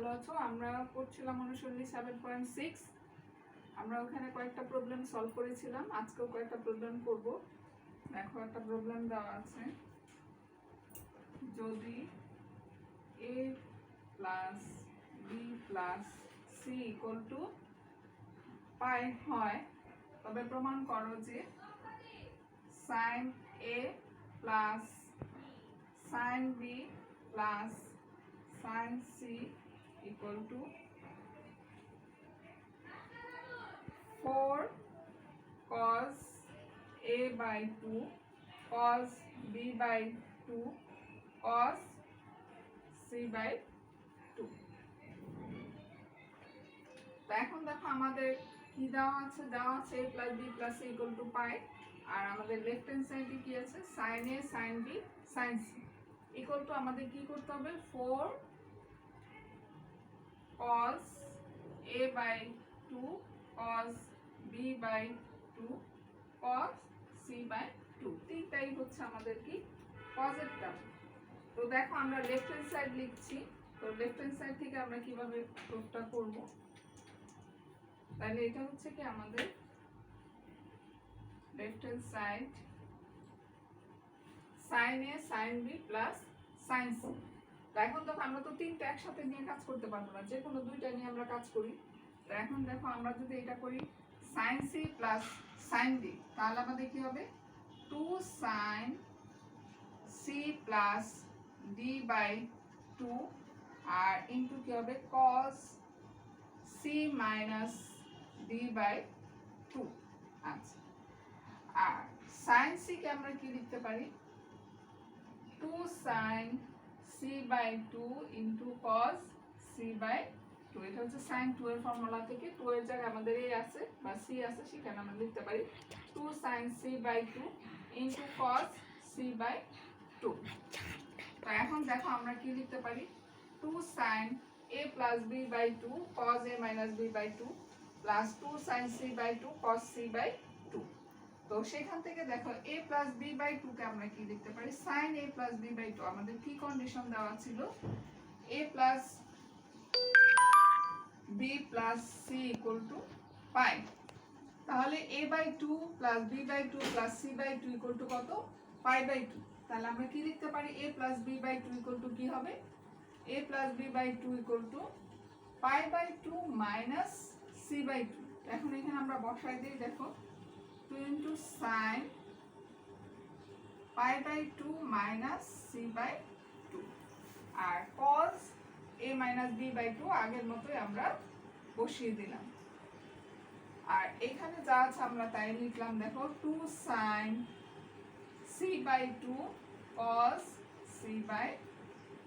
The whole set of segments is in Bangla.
ভালো আছো? আমরা করছিলাম অনুশীলনী 7.6। আমরা ওখানে কয়েকটা প্রবলেম সলভ করেছিলাম, আজকেও কয়েকটা প্রবলেম করব। দেখো একটা প্রবলেম দেওয়া আছে, যদি a plus B plus C equal to pi হয়, তবে প্রমাণ করো যে sine A plus sine B plus sin c equal to 4 cos a by 2 cos b by 2 cos c by 2। তো এখন দেখো আমাদের কি দেওয়া আছে, a plus b plus c equal to পাই, আর আমাদের লেফট হ্যান্ড সাইডে কি আছে, sin a sin b sin c equal to আমাদের কি করতে হবে, 4 cos a by 2 cos b by 2 cos c by 2, তিনটাই হচ্ছে আমাদের কি পজিটিভ টার্ম। তো দেখো আমরা লেফট হ্যান্ড সাইড লিখছি, তো লেফট হ্যান্ড সাইড থেকে আমরা কিভাবে প্রুফটা করব, তাহলে এটা হচ্ছে কি আমাদের left hand side sin a sin b plus sin c। এখন দেখো আমরা তো তিনটা একসাথে নিয়ে কাজ করতে পারবো না, যে কোনো দুইটা নিয়ে আমরা কাজ করি। তো এখন দেখো আমরা যদি এটা করি sin c plus sin d, তাহলে আমাদের কি হবে 2 sin c plus d by 2 আর ইনটু কি হবে cos c minus d by 2। আচ্ছা, আর sin c কে আমরা কি লিখতে পারি, 2 sin c by 2 into cos c by 2। এটা হচ্ছে sin 2 এর ফর্মুলা থেকে 2 এর জায়গায় আমাদের a আছে বা c আছে, সেখানে আমরা লিখতে পারি 2 sin c by 2 into cos c by 2। তো এখন দেখো আমরা কি লিখতে পারি, 2 sin a plus b by 2 cos a minus b by 2 plus 2 sin c by 2 cos c by 2। তো সেখান থেকে দেখো a plus b by 2 কে আমরা কি লিখতে পারি, sin a plus b by 2। আমাদের কি কন্ডিশন দেওয়া ছিল, a plus b plus c equal to পাই, তাহলে a by 2 plus b by 2 plus c by 2 equal to কত, পাই by 2। তাহলে আমরা কি লিখতে পারি, a plus b by 2 equal to কি হবে, a plus b by 2 equal to pi by 2 minus c by 2। এখন এখানে আমরা বসাই দিই, দেখো 2 into sin pi by 2 minus c by 2 R cos a minus b by 2 আগের মতোই আমরা বসিয়ে দিলাম। আর এখানে যা আছে আমরা তাই লিখলাম, দেখো 2 sin c by 2 cos c by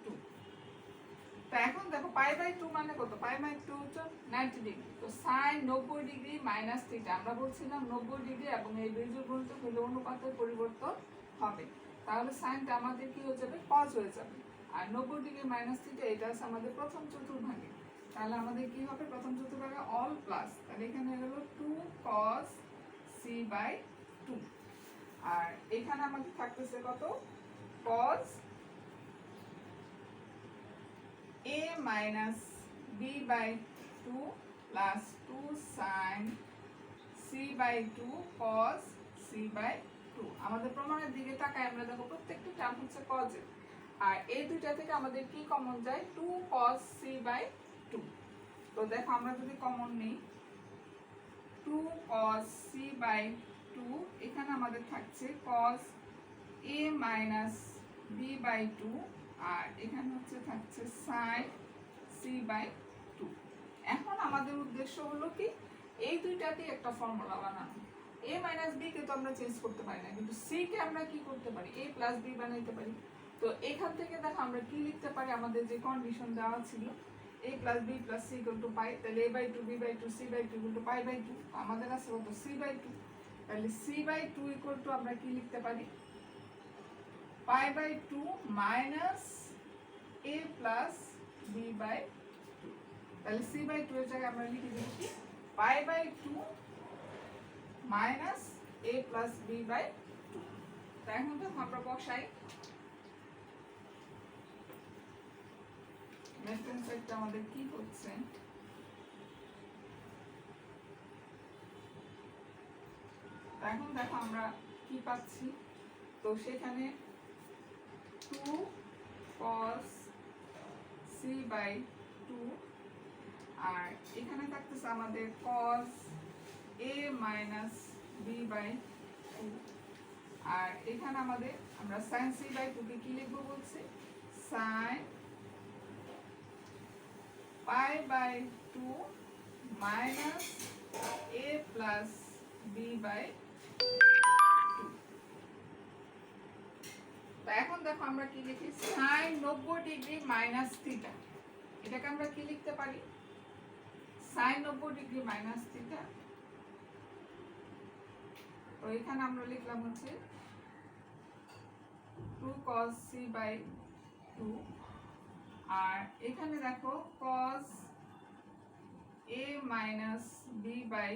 2। তো এখন দেখো পাই বাই 2 মানে কত, পাই বাই 2 হচ্ছে 90 ডিগ্রি। তো sin 90 ডিগ্রি মাইনাস থিটা, আমরা বলছিলাম 90 ডিগ্রি এবং এই বিজোড় গুণিতক হলে অনুপাতের পরিবর্তন হবে, তাহলে সাইনটা আমাদের কি হয়ে যাবে, cos হয়ে যাবে। আর 90 ডিগ্রি মাইনাস থিটা এটা আছে আমাদের প্রথম চতুর্ভাগে, তাহলে আমাদের কি হবে, প্রথম চতুর্ভাগে অল প্লাস, তাহলে এখানে হয়ে গেল 2 cos c by 2 আর এখানে আমাদের থাকতেছে কত, cos a minus b by 2 plus 2 sin c by 2 cos c by 2। আমাদের প্রমাণের দিকে তাকায় আমরা দেখো প্রত্যেকটা টার্ম হচ্ছে cos এর, আর এই দুইটা থেকে আমাদের কি কমন যায়, 2 cos c by 2। তো দেখো আমরা যদি কমন নেই 2 cos c by 2, এখানে আমাদের থাকছে cos a minus b by 2 আর এখানে হচ্ছে থাকছে sin c by 2। এখন আমাদের উদ্দেশ্য হলো কি, এই দুইটাকে একটা ফর্মুলা বানানো। a minus b কে তো আমরা চেঞ্জ করতে পারি না, কিন্তু c কে আমরা কি করতে পারি, a plus b বানাইতে পারি। তো এখান থেকে দেখো আমরা কি লিখতে পারি, আমাদের যে কন্ডিশন দেওয়া ছিল a plus b plus c equal to পাই, তাহলে a by 2 b by 2 c by 2 equal to pi by 2। আমাদের আছে কত, c by 2, তাহলে c by 2 equal to আমরা কি লিখতে পারি, pi by 2 minus a plus b by 2। তাহলে c by 2 এর জায়গায় আমরা লিখে দিচ্ছি pi by 2 minus a plus b by 2। তাই এখন তো আমরা বসাই লেফট হ্যান্ড সাইডটা আমাদের কি হচ্ছে, এখন দেখো আমরা কি পাচ্ছি, তো সেখানে 2 cos c বাই 2, আর এখানে থাকতেছে আমাদের cos a minus b by 2, আর এখানে আমাদের আমরা sin c বাই 2 কে কি লিখবো বলছি, sin pi by 2 minus a plus b by 2। তো এখন দেখো আমরা কি লিখি, sin 90 ডিগ্রি মাইনাস থিটা, এটাকে আমরা কি লিখতে পারি, sin 90 ডিগ্রি মাইনাস থিটা। তো এখানে আমরা লিখলাম হচ্ছে 2 cos c বাই 2, আর এখানে দেখো cos a minus b by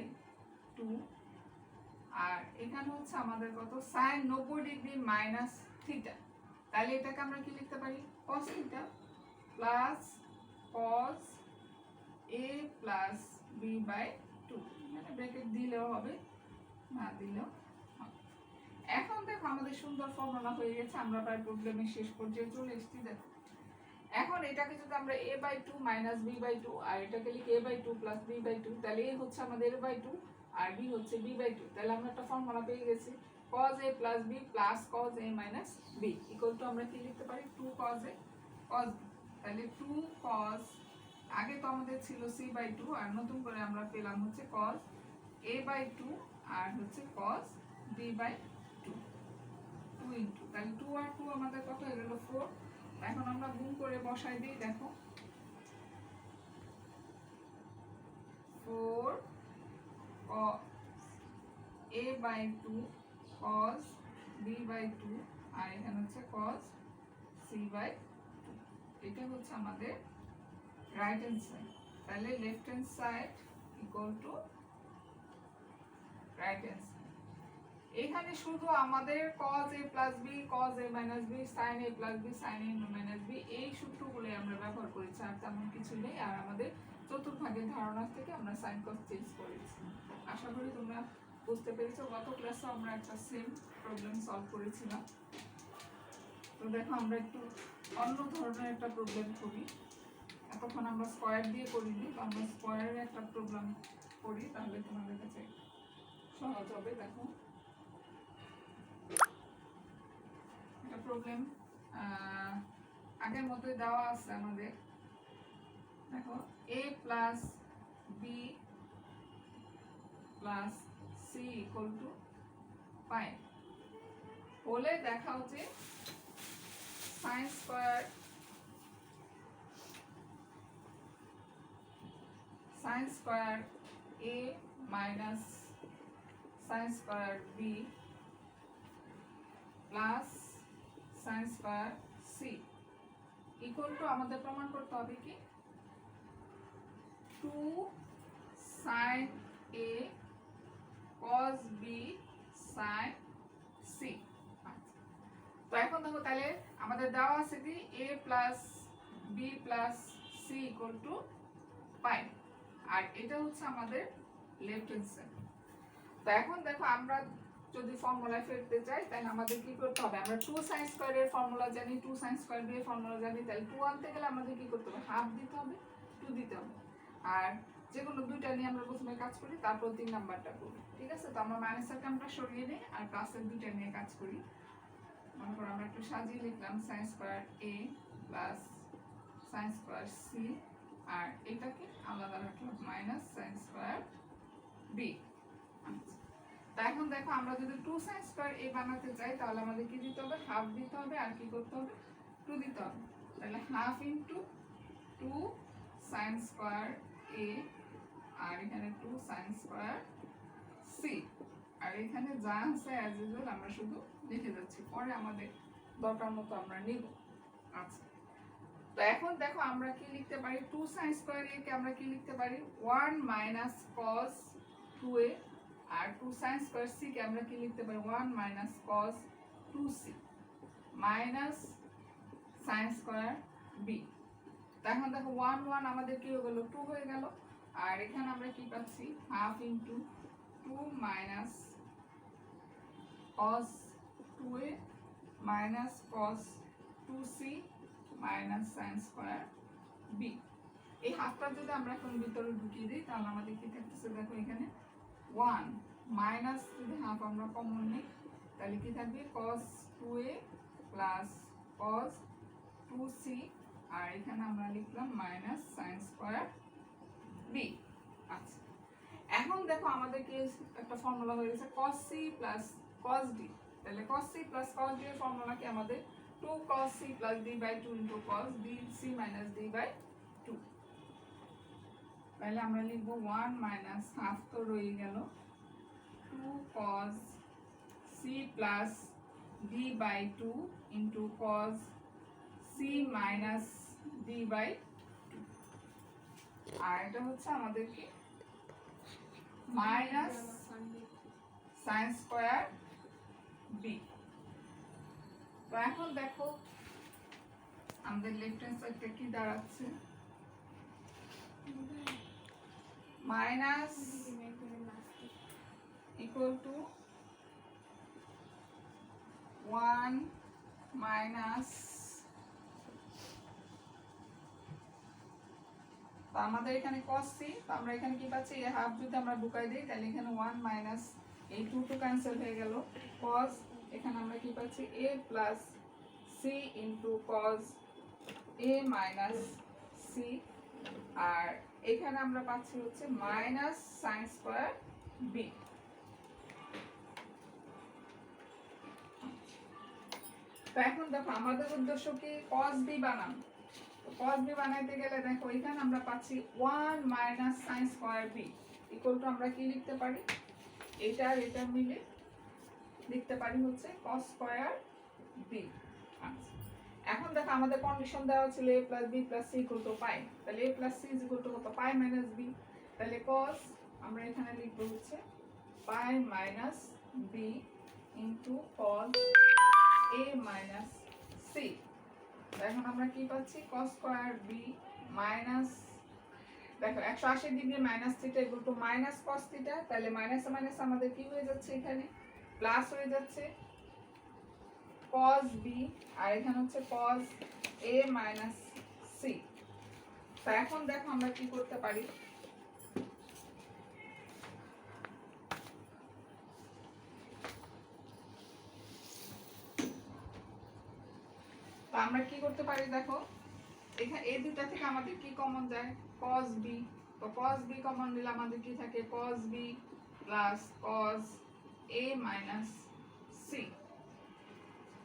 2, আর এখানে হচ্ছে আমাদের কত, sin 90 ডিগ্রি মাইনাস থিটা, তাহলে এটাকে আমরা কি লিখতে পারি, cos theta plus cos a plus b by 2, মানে ব্র্যাকেট দিলেও হবে না দিলেও হবে। এখন দেখো আমাদের সুন্দর ফর্মুলা হয়ে গেছে, আমরা প্রায় প্রবলেমের শেষ পর্যায়ে চলে এসেছি। দেখো এখন এটাকে যদি আমরা a by 2 minus b by 2, আর এটাকে লিখি a by 2 plus b by 2, তাহলে a হচ্ছে আমাদের a বাই 2 আর b হচ্ছে b বাই 2, তাহলে আমরা একটা ফর্মুলা পেয়ে গেছি, cos a plus b plus cos a minus b equal to আমরা কি লিখতে পারি, 2 cos a cos b, তাহলে 2 cos, আগে তো আমাদের ছিল c বাই 2, আর নতুন করে আমরা পেলাম হচ্ছে cos a বাই 2 আর হচ্ছে cos b বাই 2, 2 ইনটু, তাহলে 2 আর 2 আমাদের কত হয়ে গেল 4। এখন আমরা গুণ করে বসাই দিই, দেখো 4 cos a by 2 cos b by 2 আর এখানে হচ্ছে cos c বাই 2, এটা হচ্ছে আমাদের রাইট হ্যান্ড সাইড, তাহলে left hand side equal to right hand side. এখানে শুধু আমাদের cos a plus b cos a minus b sin a plus b sin a minus b এই সূত্রগুলো আমরা ব্যবহার করেছি, আর তেমন কিছু নেই, আর আমাদের চতুর্ভাগের ধারণা থেকে আমরা sin cos চেঞ্জ করেছি। আশা করি তোমরা বুঝতে পেরেছো, গত ক্লাসে আমরা একটা সেম প্রবলেম সলভ করেছিলাম। তো দেখো আমরা একটু অন্য ধরনের একটা প্রবলেম করি, এতক্ষণ আমরা স্কয়ার দিয়ে করিনি, তো আমরা স্কয়ারের একটা প্রবলেম করি, তাহলে তোমাদের কাছে সহজ হবে। দেখো প্রবলেম আগের মতোই দেওয়া আছে আমাদের, দেখো a plus b plus c equal two 5 হলে দেখাও যে sin square a minus sin square b plus sin square c equal two আমাদের প্রমাণ করতে হবে কি 2 sin a cos b sin c। তো এখন দেখো তাহলে আমাদের দেওয়া আছে কি a plus b plus c equal two 5, আর এটা হচ্ছে আমাদের লেফট হ্যান্ড সাইড। তো এখন দেখো আমরা যদি ফর্মুলায় ফেলতে চাই তাহলে আমাদের কি করতে হবে, আমরা 2 sin স্কয়ার এর ফর্মুলা জানি, 2 sin স্কয়ার b এর ফর্মুলা জানি, তাহলে 2 আনতে গেলে আমাদের কি করতে হবে, হাফ দিতে হবে, 2 দিতে হবে, আর যে কোনো দুইটা নিয়ে আমরা প্রথমে কাজ করি, তারপর 3 নাম্বারটা করি, ঠিক আছে। তো আমরা মাইনাসের আমরা সরিয়ে নেই আর প্লাসের দুইটা নিয়ে কাজ করি। মনে করো আমরা একটু সাজিয়ে লিখলাম sin square a plus sin square c, আর এটাকে আলাদা রাখলাম মাইনাস sin স্কয়ার b। তা এখন দেখো আমরা যদি 2 sin স্কয়ার a বানাতে চাই তাহলে আমাদের কি দিতে হবে, হাফ দিতে হবে, আর কি করতে হবে, 2 দিতে হবে, তাহলে half into 2 sin square a, আর এখানে 2 sin স্কয়ার c, আর এখানে যা আছে অ্যাজ ইউজুয়াল আমরা শুধু লিখে যাচ্ছি, পরে আমাদের দরকার মতো আমরা নিব। আচ্ছা, তো এখন দেখো আমরা কি লিখতে পারি, 2 sin স্কয়ার a কে আমরা কি লিখতে পারি, 1 মাইনাস cos 2a, আর 2 sin স্কয়ার c কে আমরা কি লিখতে পারি, 1 minus cos 2c minus sin square b। এখন দেখো 1 1 আমাদের কি হয়ে গেল 2 হয়ে গেল আর এখানে আমরা কি পাচ্ছি half into 2 minus cos 2a minus cos 2c minus sin square b। এই হাফটা যদি আমরা এখন ভিতরে ঢুকিয়ে দিই তাহলে আমাদের কি থাকতেছে দেখো এখানে 1 মাইনাস যদি হাফ আমরা কমন নিই তাহলে কি থাকবে cos 2a plus cos 2c আর এখানে আমরা লিখলাম মাইনাস sin স্কয়ার b। আচ্ছা এখন দেখো আমাদের কি একটা ফর্মুলা হয়ে গেছে cos c plus cos d। তাহলে cos c plus cos d এর ফর্মুলা কি আমাদের 2 cos c plus d by 2 into cos d c minus d by 2। তাহলে আমরা লিখব 1 minus half তো রয়ে গেল 2 cos c plus d by 2 into cos c minus d by 2 আর এটা হচ্ছে আমাদের কি মাইনাস sin স্কয়ার b। তো এখন দেখো আমাদের লেফট হ্যান্ড সাইডটা কি দাঁড়াচ্ছে মাইনাস ইকুয়াল টু 1 মাইনাস তো আমাদের এখানে cos c তো আমরা এখানে কি পাচ্ছি এই হাফ যদি আমরা ঢুকাই দেই তাহলে এখানে 1 মাইনাস এই 2 টু ক্যান্সেল হয়ে গেল cos এখানে আমরা কি পাচ্ছি a plus c into cos a minus c আর এখানে আমরা পাচ্ছি হচ্ছে মাইনাস sin স্কয়ার b। তো এখন দেখো আমাদের উদ্দেশ্য কি cos b বানানো। তো cos b বানাইতে গেলে দেখো এখানে আমরা পাচ্ছি 1 minus sin square b equal to আমরা কি লিখতে পারি এটা আর এটা মিলে লিখতে পারি হচ্ছে cos স্কয়ার b। আচ্ছা এখন দেখো আমাদের কন্ডিশন দেওয়া ছিল a plus b plus c equal to pi তাহলে a plus c equal to কত পাই মাইনাস b তাহলে cos আমরা এখানে লিখব হচ্ছে pi minus b into cos a minus c। এখন আমরা কি পাচ্ছি cos স্কয়ার b মাইনাস দেখো 180 degree minus theta equal to minus cos theta তাহলে মাইনাস মাইনাস আমাদের কি হয়ে যাচ্ছে এখানে প্লাস হয়ে যাচ্ছে cos b আর এখানে হচ্ছে cos a মাইনাস c। তো এখন দেখো আমরা কি করতে পারি তো আমরা কি করতে পারি দেখো এখানে এই দুটো থেকে আমাদের কি কমন যায় cos b তো cos b কমন নিলে আমাদের কি থাকে cos b plus cos a minus c।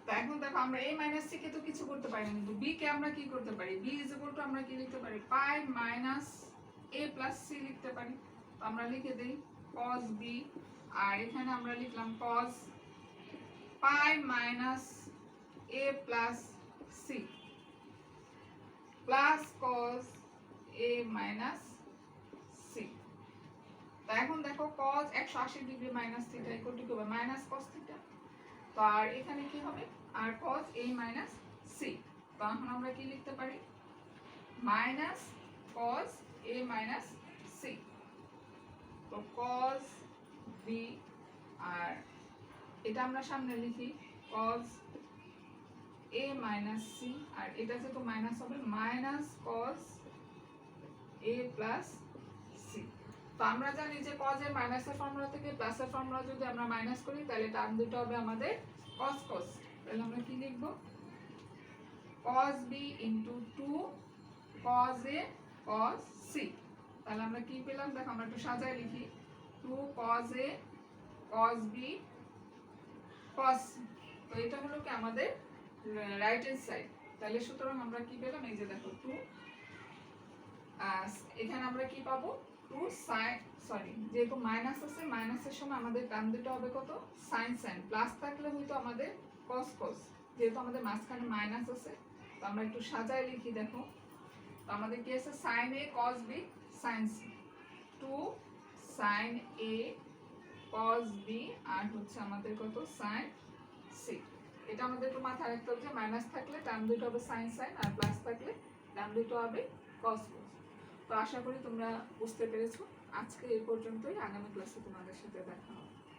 তো এখন দেখো আমরা a মাইনাস c কে তো কিছু করতে পারি না কিন্তু b কে আমরা কি করতে পারি b ইজ ইকুয়াল টু আমরা কি লিখতে পারি পাই মাইনাস a প্লাস c লিখতে পারি। তো আমরা লিখে দেই cos b আর এখানে আমরা লিখলাম cos pi minus a plus c plus cos a minus c। তো এখন দেখো cos 180 degree minus theta equal to কি হবে মাইনাস cos থিটা তো আর এখানে কি হবে আর cos a মাইনাস c। তো এখন আমরা কি লিখতে পারি minus cos a minus c। তো cos b আর এটা আমরা সামনে লিখি cos a মাইনাস c আর এটা যেহেতু মাইনাস হবে minus cos a plus c। তো আমরা জানি যে cos এর মাইনাসের ফর্মুলা থেকে প্লাসের ফর্মুলা যদি আমরা মাইনাস করি তাহলে টার্ম দুটো হবে আমাদের cos cos। তাহলে আমরা কি লিখব cos b into 2 cos a cos c। তাহলে আমরা কি পেলাম দেখো আমরা একটু সাজায় লিখি 2 cos a cos b cos c। তো এটা হলো কি আমাদের রাইট হ্যান্ড সাইড তাহলে সুতরাং আমরা কি পেলাম এই যে দেখো 2 এখানে আমরা কি পাবো 2 sin সরি যেহেতু মাইনাস আছে মাইনাসের সময় আমাদের টার্ম দুটো হবে কত sin sin প্লাস থাকলে হয়তো আমাদের cos cos যেহেতু আমাদের মাঝখানে মাইনাস আছে তো আমরা একটু সাজায় লিখি দেখো তো আমাদের কি আছে sin a cos b sin c 2 sin a cos b আর হচ্ছে আমাদের কত sin c। এটা আমাদের একটু মাথায় রাখতে হবে যে মাইনাস থাকলে টার্ম দুটো হবে sin sin আর প্লাস থাকলে tan দুটো হবে cos cos। তো আশা করি তোমরা বুঝতে পেরেছো। আজকে এই পর্যন্তই, আগামী ক্লাসে তোমাদের সাথে দেখা হবে।